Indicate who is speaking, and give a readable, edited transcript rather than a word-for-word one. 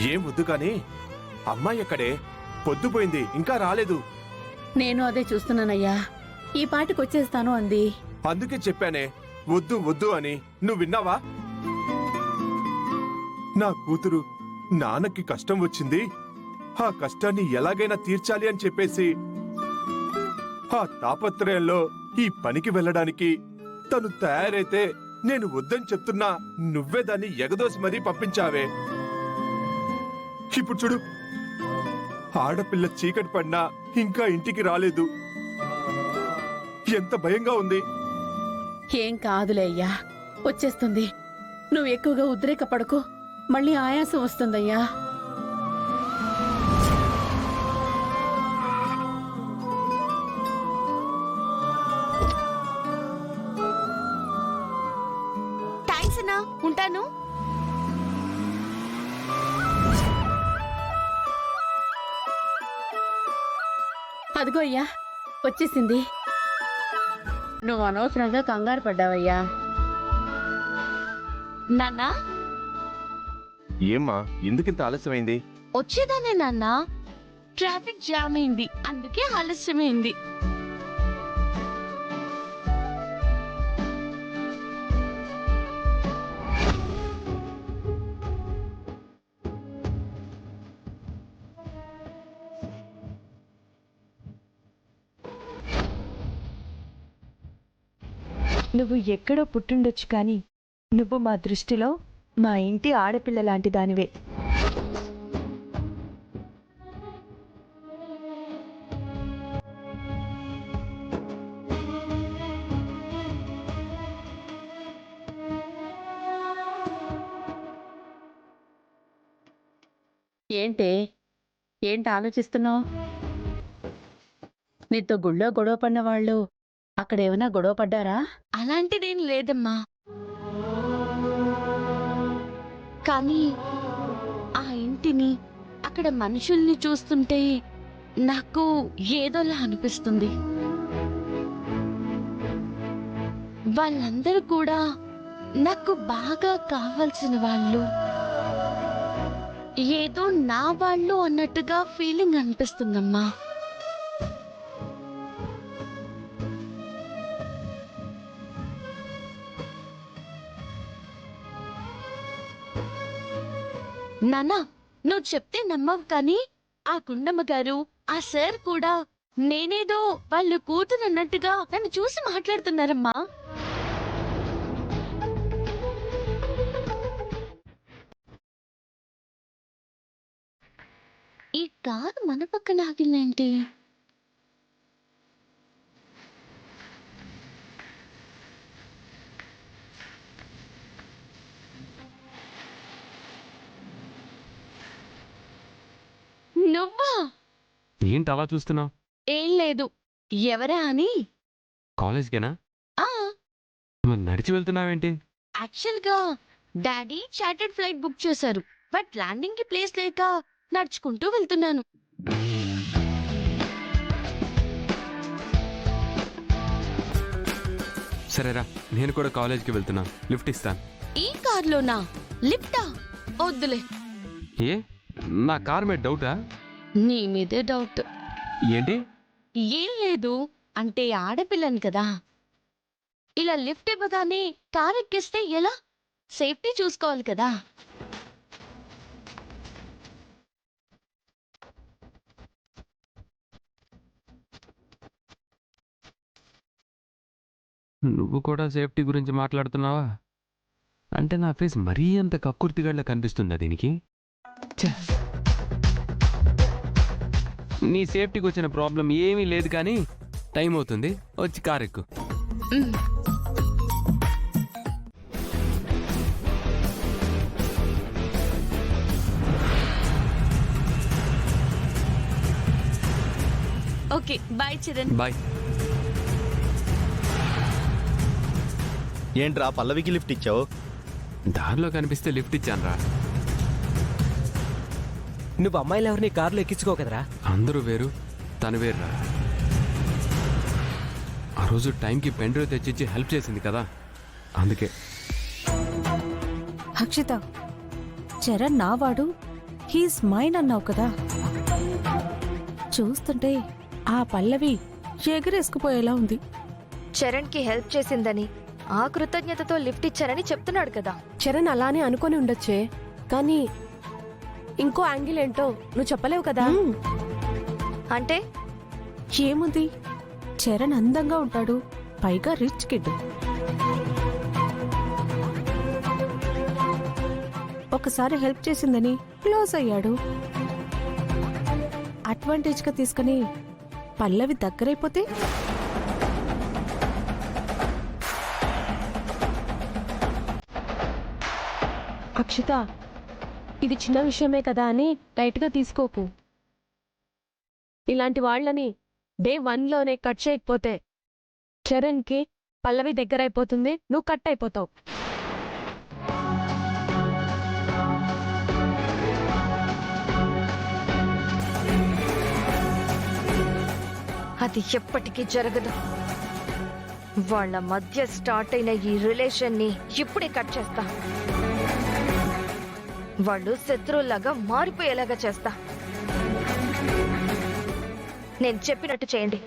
Speaker 1: ఏం వద్దు కాని అమ్మాయి ఎక్కడే? పొద్దుపోయింది, ఇంకా రాలేదు.
Speaker 2: నేను అదే చూస్తున్నానయ్యా. ఈ పాటికి వచ్చేస్తాను అంది.
Speaker 1: అందుకే చెప్పానే వద్దు వద్దు అని. నువ్వు విన్నావా? నా కూతురు నాన్నకి కష్టం వచ్చింది, ఆ కష్టాన్ని ఎలాగైనా తీర్చాలి అని చెప్పేసి ఆ తాపత్రయంలో ఈ పనికి వెళ్ళడానికి తను తయారైతే నేను వద్దని చెప్తున్నా నువ్వే దాన్ని ఎగదోసి మరీ పంపించావే. ఇప్పుడు చూడు, ఆడపిల్ల చీకటి పడినా ఇంకా ఇంటికి రాలేదు. ఎంత భయంగా ఉంది.
Speaker 2: ఏం కాదులే అయ్యా, వచ్చేస్తుంది. నువ్వు ఎక్కువగా ఉద్రేక పడకు, మళ్ళీ ఆయాసం వస్తుందయ్యా.
Speaker 3: థ్యాంక్స్ అన్నా, ఉంటాను.
Speaker 2: అదిగో అయ్యా, వచ్చేసింది. నువ్వు అనవసరంగా కంగారు పడ్డావయ్యా.
Speaker 3: నాన్నా,
Speaker 1: ఏమ్మా ఎందుకింత ఆలస్యమైంది?
Speaker 3: వచ్చేదానే నాన్నా. ట్రాఫిక్ జామ్ అయింది, అందుకే ఆలస్యమైంది.
Speaker 4: నువ్వు ఎక్కడో పుట్టుండొచ్చు కానీ నువ్వు మా దృష్టిలో మా ఇంటి ఆడపిల్ల లాంటి దానివే.
Speaker 2: ఏంటి ఆలోచిస్తున్నావు? నీతో గుళ్ళో గొడవ పడిన వాళ్ళు అక్కడేమైనా గొడవ పడ్డారా?
Speaker 3: అలాంటిదేం లేదమ్మా, కానీ ఆ ఇంటిని, అక్కడ మనుషుల్ని చూస్తుంటే నాకు ఏదోలా అనిపిస్తుంది. వాళ్ళందరూ కూడా నాకు బాగా కావాల్సిన వాళ్ళు, ఏదో నా వాళ్ళు అన్నట్టుగా ఫీలింగ్ అనిపిస్తుందమ్మా. నాన్నా, నువ్వు చెప్తే నమ్మవు కానీ ఆ కుండమ్మ గారు, ఆ సార్ కూడా నేనేదో వాళ్ళు కూతురు అన్నట్టుగా నన్ను చూసి మాట్లాడుతున్నారమ్మా. ఈ కారు మన పక్కన ఆగిందేంటి? నువ్వా?
Speaker 5: ఏంటి అలా చూస్తున్నావు?
Speaker 3: ఏం లేదు, ఎవరా అని.
Speaker 5: కాలేజ్కేనా?
Speaker 3: ఆ
Speaker 5: మరి నడిచి వెళ్తున్నావేంటి?
Speaker 3: యాక్చువల్గా డాడీ చార్టర్డ్ ఫ్లైట్ బుక్ చేశారు, బట్ ల్యాండింగ్ కి ప్లేస్ లేక నడుచుకుంటూ వెళ్తున్నాను.
Speaker 5: సరేరా, నేను కూడా కాలేజ్కి వెళ్తున్నా, లిఫ్ట్ ఇస్తాను.
Speaker 3: ఈ కార్లోనా? లిఫ్టా? వద్దులే.
Speaker 5: ఏ, నా కార్ మీద డౌటా?
Speaker 3: నీ మీదే డౌట్.
Speaker 5: ఏంటి?
Speaker 3: ఏం లేదు, అంటే ఆడపిల్లని కదా, ఇలా లిఫ్ట్ ఇవ్వగానే కార్ ఎక్కిస్తే ఎలా? సేఫ్టీ చూసుకోవాలి కదా.
Speaker 5: నువ్వు కూడా సేఫ్టీ గురించి మాట్లాడుతున్నావా? అంటే నా ఫేస్ మరీ అంత కక్కుర్తిగాళ్ళ కనిపిస్తుందా దీనికి? ఛే! నీ సేఫ్టీకి వచ్చిన ప్రాబ్లం ఏమీ లేదు కానీ టైం అవుతుంది, వచ్చి కార్ ఎక్కు.
Speaker 3: Okay, bye Charan.
Speaker 5: బాయ్.
Speaker 6: ఏంట్రా పల్లవికి లిఫ్ట్ ఇచ్చావు?
Speaker 5: దారిలో కనిపిస్తే లిఫ్ట్ ఇచ్చానురా.
Speaker 7: నువ్వు అమ్మాయిలు ఎవరిని కారులో ఎక్కించుకో కదరా.
Speaker 5: అందరూ వేరు, తను వేరురా. ఆ రోజు టైంకి పెన్ డ్రైవ్ తెచ్చిచ్చి హెల్ప్ చేసింది కదా, అందుకే.
Speaker 4: అక్షిత, చరణ్ నావాడు,
Speaker 6: హీస్ మైన్ అన్నావు కదా, చూస్తుంటే ఆ పల్లవి ఎగరేసుకుపోయేలా ఉంది.
Speaker 8: చరణ్ కి హెల్ప్ చేసిందని ఆ కృతజ్ఞతతో లిఫ్ట్ ఇచ్చారని చెప్తున్నాడు కదా.
Speaker 6: చరణ్ అలానే అనుకొని ఉండొచ్చే, కానీ ఇంకో యాంగిల్ ఏంటో నువ్వు చెప్పలేవు కదా.
Speaker 8: అంటే
Speaker 6: ఏముంది, చరణ్ అందంగా ఉంటాడు, పైగా రిచ్ కిడ్. ఒకసారి హెల్ప్ చేసిందని క్లోజ్ అయ్యాడు. అడ్వాంటేజ్ గా తీసుకుని పల్లవి దగ్గరైపోతే
Speaker 4: అక్షిత, ఇది చిన్న విషయమే కదా అని టైట్గా తీసుకోకు. ఇలాంటి వాళ్ళని డే 1లోనే కట్ చేయకపోతే చరణ్కి పల్లవి దగ్గర అయిపోతుంది, నువ్వు కట్ అయిపోతావు.
Speaker 8: అది ఎప్పటికీ జరగదు. వాళ్ళ మధ్య స్టార్ట్ అయిన ఈ రిలేషన్ ని ఇప్పుడే కట్ చేస్తా. వాళ్ళు శత్రువులాగా మారిపోయేలాగా చేస్తా. నేను చెప్పినట్టు చేయండి.